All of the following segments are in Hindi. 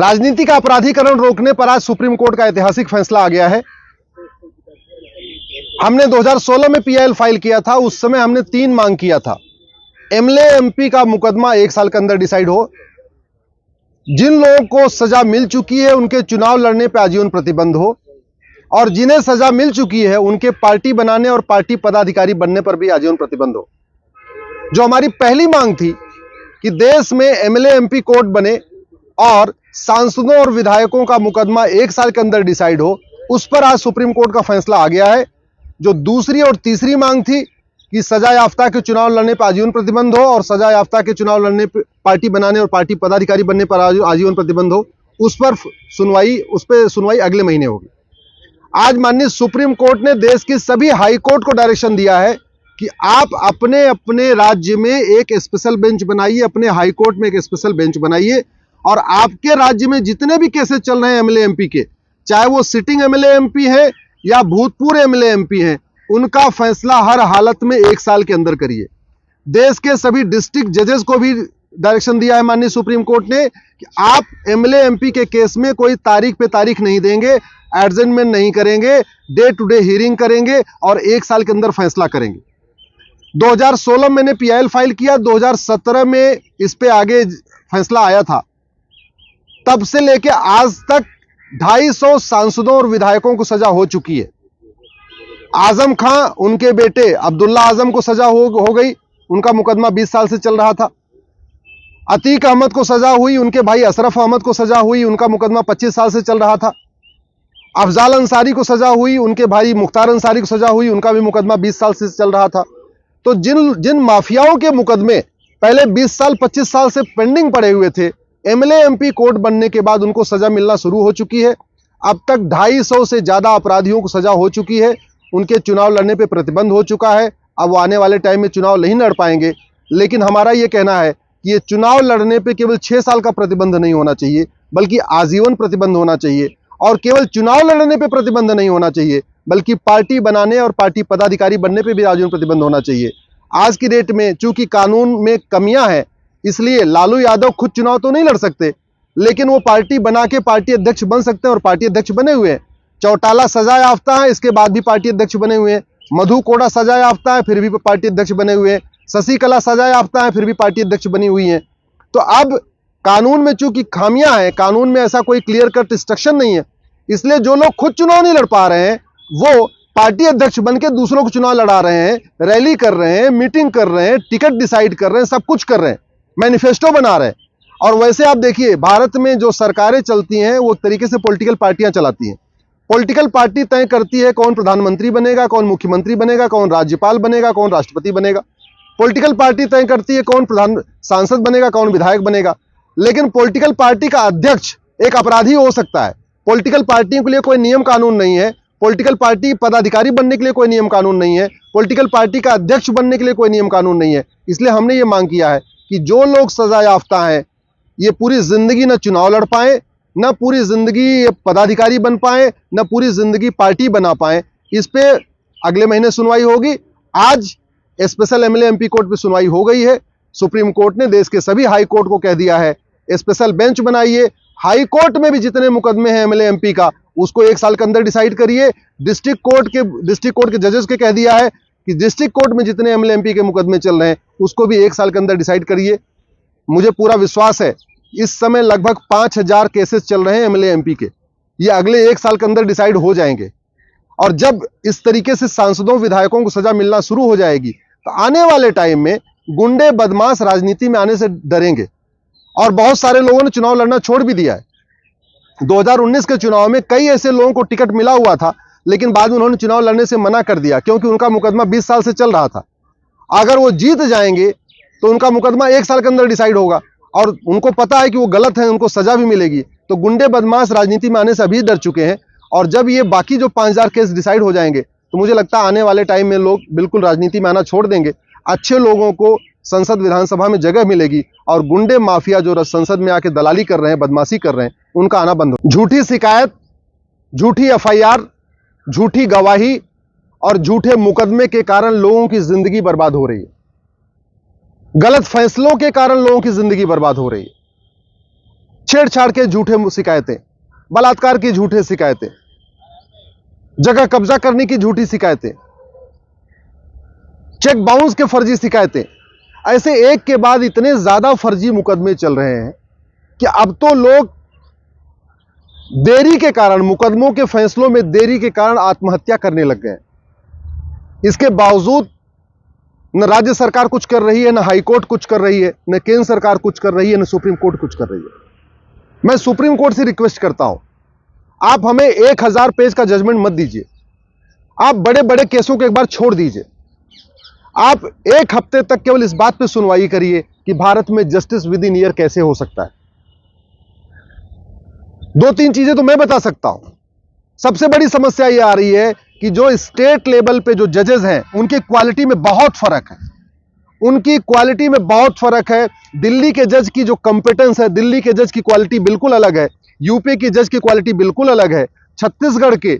राजनीति का अपराधीकरण रोकने पर आज सुप्रीम कोर्ट का ऐतिहासिक फैसला आ गया है। हमने 2016 में पीआईएल फाइल किया था। उस समय हमने 3 मांग किया था। एमएलए एमपी का मुकदमा 1 साल के अंदर डिसाइड हो, जिन लोगों को सजा मिल चुकी है उनके चुनाव लड़ने पर आजीवन प्रतिबंध हो, और जिन्हें सजा मिल चुकी है उनके पार्टी बनाने और पार्टी पदाधिकारी बनने पर भी आजीवन प्रतिबंध हो। जो हमारी पहली मांग थी कि देश में एमएलए एमपी कोर्ट बने और सांसदों और विधायकों का मुकदमा 1 साल के अंदर डिसाइड हो, उस पर आज सुप्रीम कोर्ट का फैसला आ गया है। जो दूसरी और तीसरी मांग थी कि सजा याफ्ता के चुनाव लड़ने पर आजीवन प्रतिबंध हो और सजा याफ्ता के चुनाव लड़ने पर पार्टी बनाने और पार्टी पदाधिकारी बनने पर आजीवन प्रतिबंध हो, उस पर सुनवाई अगले महीने होगी। आज माननीय सुप्रीम कोर्ट ने देश की सभी हाई कोर्ट को डायरेक्शन दिया है कि आप अपने अपने राज्य में एक स्पेशल बेंच बनाइए, अपने हाई कोर्ट में एक स्पेशल बेंच बनाइए, और आपके राज्य में जितने भी केसेस चल रहे हैं एमएलए एमपी के, चाहे वो सिटिंग एमएलए एमपी है या भूतपूर्व एमएलए एमपी हैं, उनका फैसला हर हालत में 1 साल के अंदर करिए। देश के सभी डिस्ट्रिक्ट जजेस को भी डायरेक्शन दिया है माननीय सुप्रीम कोर्ट ने कि आप एमएलए एमपी के केस में कोई तारीख पे तारीख नहीं देंगे, एडजमेंट नहीं करेंगे, डे टू डे हियरिंग करेंगे और 1 साल के अंदर फैसला करेंगे। 2016 में मैंने पीआईएल फाइल किया, 2017 में इस पे आगे फैसला आया था। तब से लेके आज तक 250 सांसदों और विधायकों को सजा हो चुकी है। आजम खां, उनके बेटे अब्दुल्ला आजम को सजा हो गई, उनका मुकदमा 20 साल से चल रहा था। अतीक अहमद को सजा हुई, उनके भाई अशरफ अहमद को सजा हुई, उनका मुकदमा 25 साल से चल रहा था। अफजाल अंसारी को सजा हुई, उनके भाई मुख्तार अंसारी को सजा हुई, उनका भी मुकदमा 20 साल से चल रहा था। तो जिन माफियाओं के मुकदमे पहले 20 साल 25 साल से पेंडिंग पड़े हुए थे, एमएलए एमपी कोर्ट बनने के बाद उनको सजा मिलना शुरू हो चुकी है। अब तक 250 से ज्यादा अपराधियों को सजा हो चुकी है, उनके चुनाव लड़ने पे प्रतिबंध हो चुका है। अब वो आने वाले टाइम में चुनाव नहीं लड़ पाएंगे, लेकिन हमारा ये कहना है कि ये चुनाव लड़ने पे केवल 6 साल का प्रतिबंध नहीं होना चाहिए, बल्कि आजीवन प्रतिबंध होना चाहिए। और केवल चुनाव लड़ने पे प्रतिबंध नहीं होना चाहिए, बल्कि पार्टी बनाने और पार्टी पदाधिकारी बनने पे भी आजीवन प्रतिबंध होना चाहिए। आज की डेट में चूंकि कानून में कमियां हैं, इसलिए लालू यादव खुद चुनाव तो नहीं लड़ सकते, लेकिन वो पार्टी बना के पार्टी अध्यक्ष बन सकते हैं और पार्टी अध्यक्ष बने हुए हैं। चौटाला सजा याफ्ता है, इसके बाद भी पार्टी अध्यक्ष बने हुए हैं। मधु कोड़ा सजा याफ्ता है, फिर भी पार्टी अध्यक्ष बने हुए हैं। शशिकला सजा याफ्ता है, फिर भी पार्टी अध्यक्ष बनी हुई है। तो अब कानून में चूंकि खामियां हैं, कानून में ऐसा कोई क्लियर कट इंस्ट्रक्शन नहीं है, इसलिए जो लोग खुद चुनाव नहीं लड़ पा रहे हैं वो पार्टी अध्यक्ष बन के दूसरों को चुनाव लड़ा रहे हैं, रैली कर रहे हैं, मीटिंग कर रहे हैं, टिकट डिसाइड कर रहे हैं, सब कुछ कर रहे हैं, मैनिफेस्टो बना रहे हैं। और वैसे आप देखिए, भारत में जो सरकारें चलती हैं वो तरीके से पॉलिटिकल पार्टियां चलाती हैं। पॉलिटिकल पार्टी तय करती है कौन प्रधानमंत्री बनेगा, कौन मुख्यमंत्री बनेगा, कौन राज्यपाल बनेगा, कौन राष्ट्रपति बनेगा। पॉलिटिकल पार्टी तय करती है कौन सांसद बनेगा, कौन विधायक बनेगा। लेकिन पॉलिटिकल पार्टी का अध्यक्ष एक अपराधी हो सकता है। पॉलिटिकल पार्टियों के लिए कोई नियम कानून नहीं है। पॉलिटिकल पार्टी पदाधिकारी बनने के लिए कोई नियम कानून नहीं है। पॉलिटिकल पार्टी का अध्यक्ष बनने के लिए कोई नियम कानून नहीं है। इसलिए हमने ये मांग किया है कि जो लोग सजा याफ्ता हैं, ये पूरी जिंदगी न चुनाव लड़ पाए, न पूरी जिंदगी पदाधिकारी बन पाए, न पूरी जिंदगी पार्टी बना पाए। इस पे अगले महीने सुनवाई होगी। आज स्पेशल एमएलए एमपी कोर्ट पे सुनवाई हो गई है। सुप्रीम कोर्ट ने देश के सभी हाई कोर्ट को कह दिया है स्पेशल बेंच बनाइए। हाई कोर्ट में भी जितने मुकदमे हैं एमएलए एमपी का, उसको 1 साल के अंदर डिसाइड करिए। डिस्ट्रिक्ट कोर्ट के जजेस के कह दिया है कि डिस्ट्रिक्ट कोर्ट में जितने एमएलए एमपी के मुकदमे चल रहे हैं उसको भी 1 साल के अंदर डिसाइड करिए। मुझे पूरा विश्वास है, इस समय लगभग 5000 केसेस चल रहे हैं एमएलए एमपी के, ये अगले 1 साल के अंदर डिसाइड हो जाएंगे। और जब इस तरीके से सांसदों विधायकों को सजा मिलना शुरू हो जाएगी, तो आने वाले टाइम में गुंडे बदमाश राजनीति में आने से डरेंगे। और बहुत सारे लोगों ने चुनाव लड़ना छोड़ भी दिया है। 2019 के चुनाव में कई ऐसे लोगों को टिकट मिला हुआ था, लेकिन बाद में उन्होंने चुनाव लड़ने से मना कर दिया, क्योंकि उनका मुकदमा 20 साल से चल रहा था। अगर वो जीत जाएंगे तो उनका मुकदमा 1 साल के अंदर डिसाइड होगा, और उनको पता है कि वो गलत है, उनको सजा भी मिलेगी। तो गुंडे बदमाश राजनीति में आने से अभी डर चुके हैं। और जब ये बाकी जो 5000 केस डिसाइड हो जाएंगे, तो मुझे लगता है आने वाले टाइम में लोग बिल्कुल राजनीति में आना छोड़ देंगे। अच्छे लोगों को संसद विधानसभा में जगह मिलेगी, और गुंडे माफिया जो संसद में आके दलाली कर रहे हैं, बदमाशी कर रहे हैं, उनका आना बंद हो। झूठी शिकायत, झूठी एफआईआर, झूठी गवाही और झूठे मुकदमे के कारण लोगों की जिंदगी बर्बाद हो रही है। गलत फैसलों के कारण लोगों की जिंदगी बर्बाद हो रही है। छेड़छाड़ के झूठे शिकायतें, बलात्कार की झूठे शिकायतें, जगह कब्जा करने की झूठी शिकायतें, चेक बाउंस के फर्जी शिकायतें, ऐसे एक के बाद इतने ज्यादा फर्जी मुकदमे चल रहे हैं कि अब तो लोग देरी के कारण, मुकदमों के फैसलों में देरी के कारण आत्महत्या करने लग गए। इसके बावजूद न राज्य सरकार कुछ कर रही है, न हाईकोर्ट कुछ कर रही है, न केंद्र सरकार कुछ कर रही है, न सुप्रीम कोर्ट कुछ कर रही है। मैं सुप्रीम कोर्ट से रिक्वेस्ट करता हूं, आप हमें 1000 पेज का जजमेंट मत दीजिए। आप बड़े बड़े केसों को एक बार छोड़ दीजिए। आप एक हफ्ते तक केवल इस बात पे सुनवाई करिए कि भारत में जस्टिस विद इन ईयर कैसे हो सकता है। 2-3 चीजें तो मैं बता सकता हूं। सबसे बड़ी समस्या यह आ रही है कि जो स्टेट लेवल पे जो जजेस हैं, उनकी क्वालिटी में बहुत फर्क है। उनकी क्वालिटी में बहुत फर्क है। दिल्ली के जज की जो कंपेटेंस है, दिल्ली के जज की क्वालिटी बिल्कुल अलग है। यूपी के जज की क्वालिटी बिल्कुल अलग है। छत्तीसगढ़ के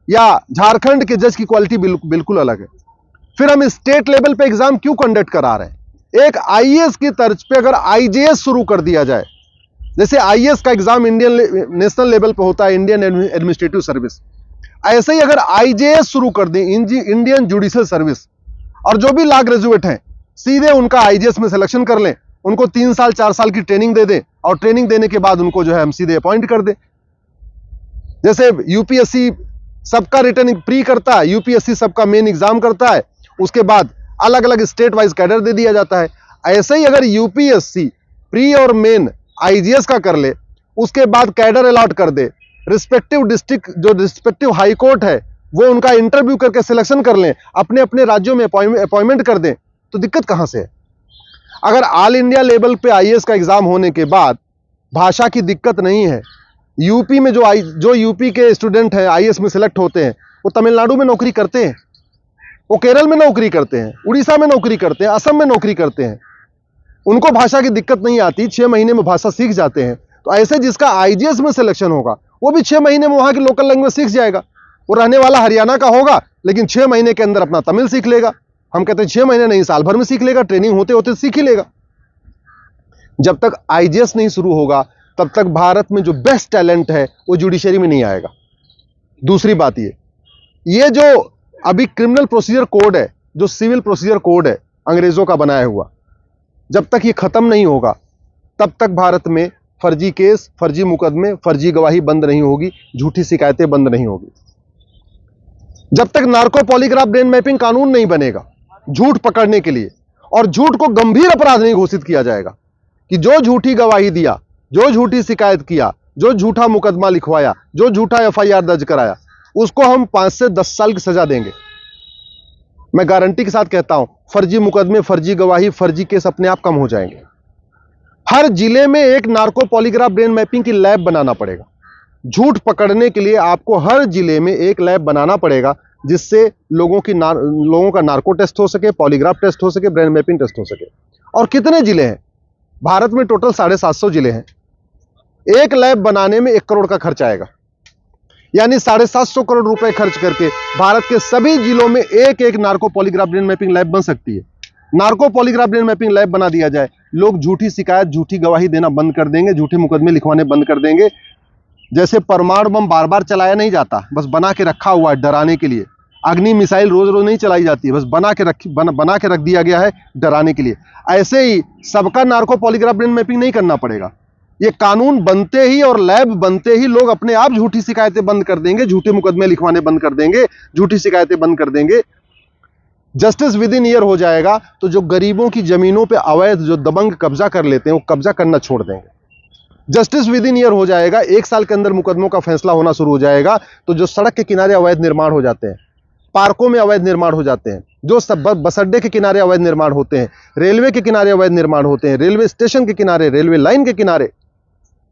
या झारखंड के जज की क्वालिटी बिल्कुल अलग है। फिर हम स्टेट लेवल पे एग्जाम क्यों कंडक्ट करा रहे हैं? एक आईएएस की तर्ज पे अगर आईजेएस शुरू कर दिया जाए, जैसे आईएएस का एग्जाम इंडियन नेशनल लेवल पे होता है, इंडियन एडमिनिस्ट्रेटिव सर्विस, ऐसे ही अगर आईजेएस शुरू कर दें, इंडियन जुडिशियल सर्विस, और जो भी लॉ ग्रेजुएट हैं सीधे उनका आईजेएस में सिलेक्शन कर लें, उनको 3 साल 4 साल की ट्रेनिंग दे दें, और ट्रेनिंग देने के बाद उनको जो है हम सीधे अपॉइंट कर दें। जैसे यूपीएससी सबका रिटर्न प्री करता है, यूपीएससी सबका मेन एग्जाम करता है, उसके बाद अलग अलग स्टेट वाइज कैडर दे दिया जाता है। ऐसे ही अगर यूपीएससी प्री और मेन आईजीएस का कर ले, उसके बाद कैडर अलॉट कर दे, रिस्पेक्टिव डिस्ट्रिक्ट जो रिस्पेक्टिव हाई कोर्ट है वो उनका इंटरव्यू करके सिलेक्शन कर लें, अपने अपने राज्यों में अपॉइंटमेंट कर दें, तो दिक्कत कहां से है? अगर ऑल इंडिया लेवल पे आईएएस का एग्जाम होने के बाद भाषा की दिक्कत नहीं है, यूपी में जो यूपी के स्टूडेंट हैं आईएएस में सिलेक्ट होते हैं, वो तमिलनाडु में नौकरी करते हैं, वो केरल में नौकरी करते हैं, उड़ीसा में नौकरी करते हैं, असम में नौकरी करते हैं, उनको भाषा की दिक्कत नहीं आती, 6 महीने में भाषा सीख जाते हैं। तो ऐसे जिसका आईजीएस में सिलेक्शन होगा वो भी 6 महीने में वहां की लोकल लैंग्वेज सीख जाएगा। वो रहने वाला हरियाणा का होगा, लेकिन 6 महीने के अंदर अपना तमिल सीख लेगा। हम कहते हैं 6 महीने नहीं, साल भर में सीख लेगा, ट्रेनिंग होते होते सीख ही लेगा। जब तक आईजीएस नहीं शुरू होगा तब तक भारत में जो बेस्ट टैलेंट है वो जुडिशरी में नहीं आएगा। दूसरी बात ये जो अभी क्रिमिनल प्रोसीजर कोड है, जो सिविल प्रोसीजर कोड है अंग्रेजों का बनाया हुआ, जब तक ये खत्म नहीं होगा तब तक भारत में फर्जी केस, फर्जी मुकदमे, फर्जी गवाही बंद नहीं होगी, झूठी शिकायतें बंद नहीं होगी। जब तक नार्को पॉलीग्राफ ब्रेन मैपिंग कानून नहीं बनेगा झूठ पकड़ने के लिए, और झूठ को गंभीर अपराध नहीं घोषित किया जाएगा कि जो झूठी गवाही दिया, जो झूठी शिकायत किया, जो झूठा मुकदमा लिखवाया, जो झूठा एफआईआर दर्ज कराया, उसको हम 5 से 10 साल की सजा देंगे। मैं गारंटी के साथ कहता हूं, फर्जी मुकदमे, फर्जी गवाही, फर्जी केस अपने आप कम हो जाएंगे। हर जिले में एक नार्को पॉलीग्राफ ब्रेन मैपिंग की लैब बनाना पड़ेगा। झूठ पकड़ने के लिए आपको हर जिले में एक लैब बनाना पड़ेगा, जिससे लोगों का नार्को टेस्ट हो सके, पॉलीग्राफ टेस्ट हो सके, ब्रेन मैपिंग टेस्ट हो सके। और कितने जिले हैं भारत में? टोटल 750 जिले हैं। एक लैब बनाने में 1 करोड़ का खर्च आएगा, यानी 750 करोड़ रुपए खर्च करके भारत के सभी जिलों में एक एक narco polygraph brain mapping lab बन सकती है। Narco polygraph brain mapping lab बना दिया जाए, लोग झूठी शिकायत, झूठी गवाही देना बंद कर देंगे, झूठे मुकदमे लिखवाने बंद कर देंगे। जैसे परमाणु बम बार बार चलाया नहीं जाता, बस बना के रखा हुआ है डराने के लिए। अग्नि मिसाइल रोज रोज नहीं चलाई जाती है, बस बना के रख दिया गया है डराने के लिए। ऐसे ही सबका नार्को पॉलीग्राफ ब्रेन मैपिंग नहीं करना पड़ेगा। ये कानून बनते ही और लैब बनते ही लोग अपने आप झूठी शिकायतें बंद कर देंगे, झूठे मुकदमे लिखवाने बंद कर देंगे, झूठी शिकायतें बंद कर देंगे। जस्टिस विद इन ईयर हो जाएगा तो जो गरीबों की जमीनों पे अवैध जो दबंग कब्जा कर लेते हैं वो कब्जा करना छोड़ देंगे। जस्टिस विद इन ईयर हो जाएगा, 1 साल के अंदर मुकदमों का फैसला होना शुरू हो जाएगा। तो जो सड़क के किनारे अवैध निर्माण हो जाते हैं, पार्कों में अवैध निर्माण हो जाते हैं, जो सब बस अड्डे के किनारे अवैध निर्माण होते हैं, रेलवे के किनारे अवैध निर्माण होते हैं, रेलवे स्टेशन के किनारे, रेलवे लाइन के किनारे,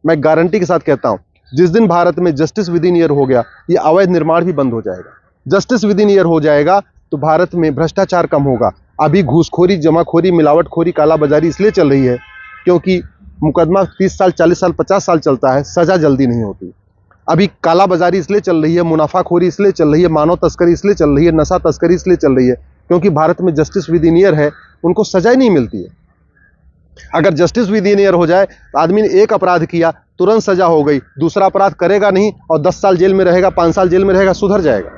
मैं गारंटी के साथ कहता हूं जिस दिन भारत में जस्टिस विद इन ईयर हो गया, ये अवैध निर्माण भी बंद हो जाएगा। जस्टिस विद इन ईयर हो जाएगा तो भारत में भ्रष्टाचार कम होगा। अभी घूसखोरी, जमाखोरी, मिलावटखोरी, कालाबाजारी इसलिए चल रही है क्योंकि मुकदमा 30 साल, 40 साल, 50 साल चलता है, सजा जल्दी नहीं होती। अभी कालाबाजारी इसलिए चल रही है, मुनाफाखोरी इसलिए चल रही है, मानव तस्करी इसलिए चल रही है, नशा तस्करी इसलिए चल रही है क्योंकि भारत में जस्टिस विद इन ईयर है, उनको सजा ही नहीं मिलती है। अगर जस्टिस विद इन ईयर हो जाए तो आदमी ने एक अपराध किया, तुरंत सजा हो गई, दूसरा अपराध करेगा नहीं और 10 साल जेल में रहेगा, 5 साल जेल में रहेगा, सुधर जाएगा।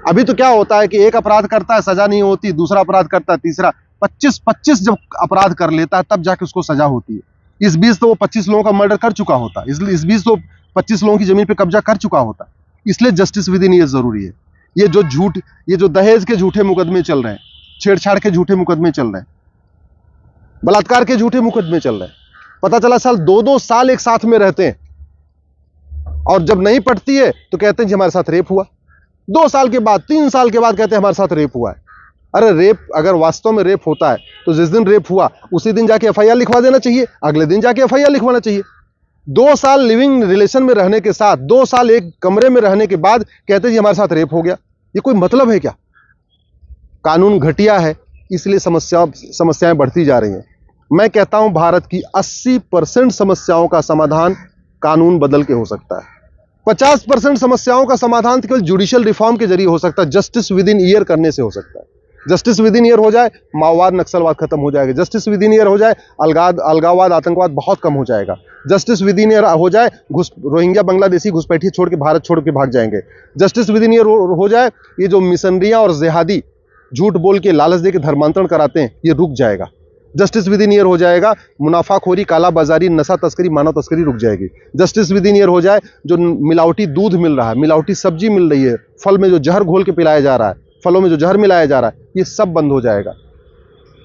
अभी तो क्या होता है कि एक अपराध करता है, सजा नहीं होती, दूसरा अपराध करता है, तीसरा, 25 जब अपराध कर लेता है तब जाके उसको सजा होती है। इस बीच तो वो 25 लोगों का मर्डर कर चुका होता है, इसलिए इस बीच तो 25 लोगों की जमीन पे कब्जा कर चुका होता है। इसलिए जस्टिस विद इन ईयर जरूरी है। ये जो दहेज के झूठे मुकदमे चल रहे हैं, छेड़छाड़ के झूठे मुकदमे चल रहे हैं, बलात्कार के झूठे मुकदमे चल रहे हैं, पता चला साल 2-2 साल एक साथ में रहते हैं और जब नहीं पटती है तो कहते हैं जी हमारे साथ रेप हुआ। 2 साल के बाद, 3 साल के बाद कहते हैं हमारे साथ रेप हुआ है। अरे रेप अगर वास्तव में रेप होता है तो जिस दिन रेप हुआ उसी दिन जाके एफआईआर लिखवा देना चाहिए, अगले दिन जाके एफआईआर लिखवाना चाहिए। 2 साल लिविंग रिलेशन में रहने के साथ, 2 साल एक कमरे में रहने के बाद कहते हैं जी हमारे साथ रेप हो गया। ये कोई मतलब है क्या? कानून घटिया है, इसलिए समस्याएं बढ़ती जा रही हैं। मैं कहता हूं भारत की 80% समस्याओं का समाधान कानून बदल के हो सकता है। 50% समस्याओं का समाधान केवल जुडिशियल रिफॉर्म के जरिए हो सकता है, जस्टिस विद इन ईयर करने से हो सकता है। जस्टिस विद इन ईयर हो जाए, माओवाद नक्सलवाद खत्म हो जाएगा। जस्टिस विद इन ईयर हो जाए, अलगाववाद आतंकवाद बहुत कम हो जाएगा। जस्टिस विद इन ईयर हो जाए, रोहिंग्या बांग्लादेशी घुसपैठी छोड़ के भारत छोड़ के भाग जाएंगे। जस्टिस विद इन ईयर हो जाए, ये जो मिशनरियां और जिहादी झूठ बोल के लालच दे के धर्मांतरण कराते हैं, ये रुक जाएगा। जस्टिस विद इन ईयर हो जाएगा, मुनाफाखोरी, कालाबाजारी, नशा तस्करी, मानव तस्करी रुक जाएगी। जस्टिस विद इन ईयर हो जाए, जो मिलावटी दूध मिल रहा है, मिलावटी सब्जी मिल रही है, फल में जो जहर घोल के पिलाया जा रहा है, फलों में जो जहर मिलाया जा रहा है, ये सब बंद हो जाएगा।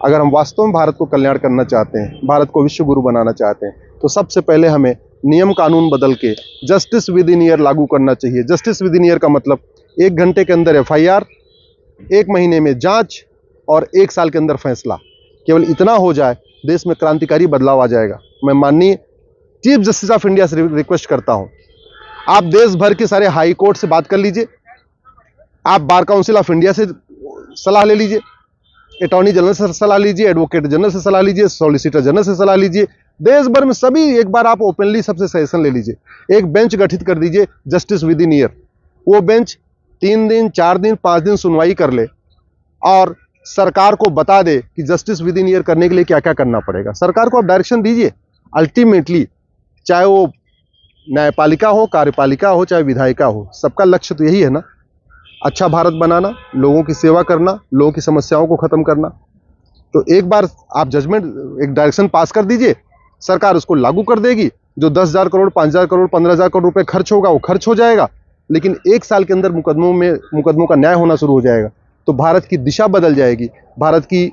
अगर हम वास्तव में भारत को कल्याण करना चाहते हैं, भारत को विश्व गुरु बनाना चाहते हैं, तो सबसे पहले हमें नियम कानून बदल के जस्टिस विद इन ईयर लागू करना चाहिए। जस्टिस विद इन ईयर का मतलब 1 घंटे के अंदर एफआईआर, 1 महीने में जांच और 1 साल के अंदर फैसला। केवल इतना हो जाए, देश में क्रांतिकारी बदलाव आ जाएगा। मैं माननीय चीफ जस्टिस ऑफ इंडिया से रिक्वेस्ट करता हूं, आप देश भर के सारे हाई कोर्ट से बात कर लीजिए, आप बार काउंसिल ऑफ इंडिया से सलाह ले लीजिए, अटॉर्नी जनरल से सलाह लीजिए, एडवोकेट जनरल से सलाह लीजिए, सॉलिसिटर जनरल से सलाह लीजिए। देश भर में सभी एक बार आप ओपनली सबसे सजेशन ले लीजिए। एक बेंच गठित कर दीजिए जस्टिस विद इन ईयर। वो बेंच 3 दिन, 4 दिन, 5 दिन सुनवाई कर ले और सरकार को बता दे कि जस्टिस विद इन ईयर करने के लिए क्या क्या करना पड़ेगा। सरकार को आप डायरेक्शन दीजिए। अल्टीमेटली चाहे वो न्यायपालिका हो, कार्यपालिका हो, चाहे विधायिका हो, सबका लक्ष्य तो यही है ना, अच्छा भारत बनाना, लोगों की सेवा करना, लोगों की समस्याओं को खत्म करना। तो एक बार आप जजमेंट, एक डायरेक्शन पास कर दीजिए, सरकार उसको लागू कर देगी। जो 10,000 करोड़, 5,000 करोड़, 15,000 करोड़ रुपए खर्च होगा वो खर्च हो जाएगा, लेकिन 1 साल के अंदर मुकदमों का न्याय होना शुरू हो जाएगा। तो भारत की दिशा बदल जाएगी, भारत की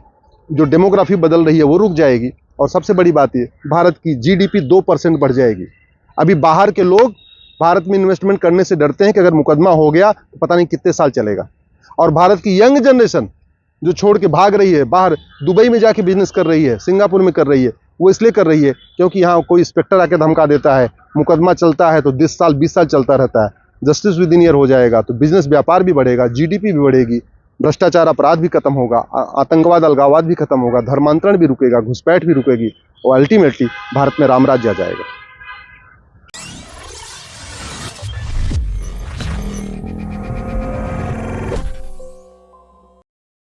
जो डेमोग्राफी बदल रही है वो रुक जाएगी, और सबसे बड़ी बात ये, भारत की जीडीपी 2% बढ़ जाएगी। अभी बाहर के लोग भारत में इन्वेस्टमेंट करने से डरते हैं कि अगर मुकदमा हो गया तो पता नहीं कितने साल चलेगा। और भारत की यंग जनरेशन जो छोड़ के भाग रही है, बाहर दुबई में जाके बिजनेस कर रही है, सिंगापुर में कर रही है, वो इसलिए कर रही है क्योंकि यहाँ कोई इंस्पेक्टर आके धमका देता है, मुकदमा चलता है तो 10 साल 20 साल चलता रहता है। जस्टिस विद इन ईयर हो जाएगा तो बिजनेस व्यापार भी बढ़ेगा, जीडीपी भी बढ़ेगी, भ्रष्टाचार अपराध भी खत्म होगा, आतंकवाद अलगाववाद भी खत्म होगा, धर्मांतरण भी रुकेगा, घुसपैठ भी रुकेगी, और अल्टीमेटली भारत में रामराज्य आ जाएगा।